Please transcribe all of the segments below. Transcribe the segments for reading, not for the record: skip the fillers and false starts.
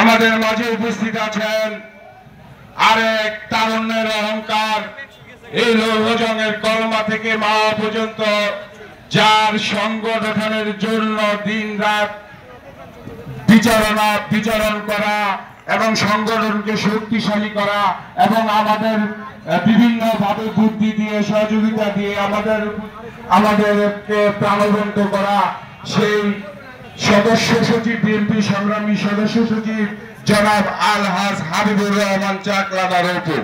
আমাদের মাঝে উপস্থিত আছেন আরেক তারুণ্যের অহংকার, এই লৌহজংয়ের কলমা থেকে মা পর্যন্ত, যার সংগঠনের জন্য দিন রাত বিচারণ করা এবং সংগঠনকে শক্তিশালী করা এবং আমাদের বিভিন্ন ভাবে বুদ্ধি দিয়ে সহযোগিতা দিয়ে আমাদেরকে প্রাণবন্ত করা সেই সদস্য সচিব, বিএনপি সংগ্রামী সদস্য সচিব জনাব আলহাজ হাবিবুর রহমান চাকলাদার উপর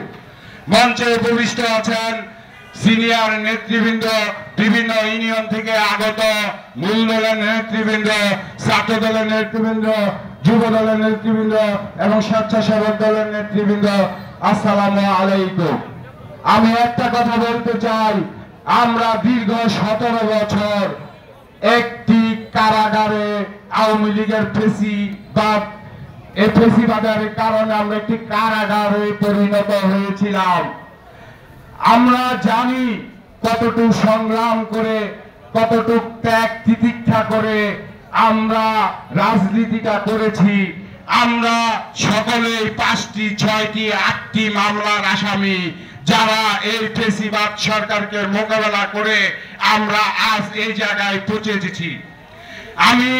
মঞ্চে উপবিষ্ট আছেন সিনিয়র নেতৃবৃন্দ, বিভিন্ন ইউনিয়ন থেকে আগত মূল দলের নেতৃবৃন্দ, ছাত্র দলের নেতৃবৃন্দ, যুব দলের নেতৃবৃন্দ এবং স্বেচ্ছাসেবক দলের নেতৃবৃন্দ, আসসালামু আলাইকুম। আমি একটা কথা বলতে চাই, আমরা দীর্ঘ 17 বছর একটি কারাগারে আওয়ামী লীগের ফেসিবাদের কারণে আমরা একটি কারাগারে পরিণত হয়েছিলাম। আমরা জানি কতটুকু সংগ্রাম করে, কতটুকু ত্যাগ তিতিক্ষা করে আমরা রাজনীতিটা করেছি। আমরা সকলে 5টি 6টি 8টি মামলার আসামি, যারা এই ফেসিবাদ সরকারকে মোকাবেলা করে আমরা আজ এই জায়গায় পৌঁছেছি। আমি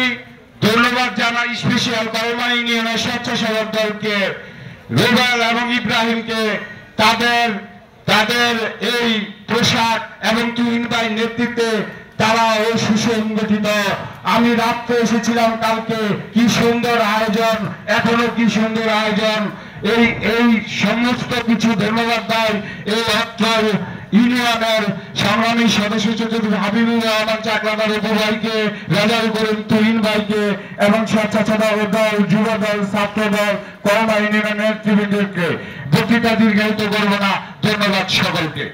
ধন্যবাদ জানাই স্পেশাল বারোমা ইউনিয়নের স্বেচ্ছাসেবক দলকে, রুবেল এবং ইব্রাহিমকে, তাদের এই পোশাক এবং তুহিন ভাই নেতৃত্বে তারা এই সুসংগঠিত। আমি রাত্রে এসেছিলাম কালকে, কি সুন্দর আয়োজন, এখনো কি সুন্দর আয়োজন। এই সমস্ত কিছু ধন্যবাদ দেয় এই অর্থ ইউনিয়নের সংগ্রামী সদস্য সচিব হাবিবুর রহমান চাকলাদার ভাইকে, রেজাউল করিম তুহিন ভাইকে এবং স্বেচ্ছাসেবক দল, যুব দল, ছাত্র দল, কলমা ইউনিয়নের নেতৃবৃন্দকে। বক্তৃতা দীর্ঘায়িত করবো না, ধন্যবাদ সকলকে।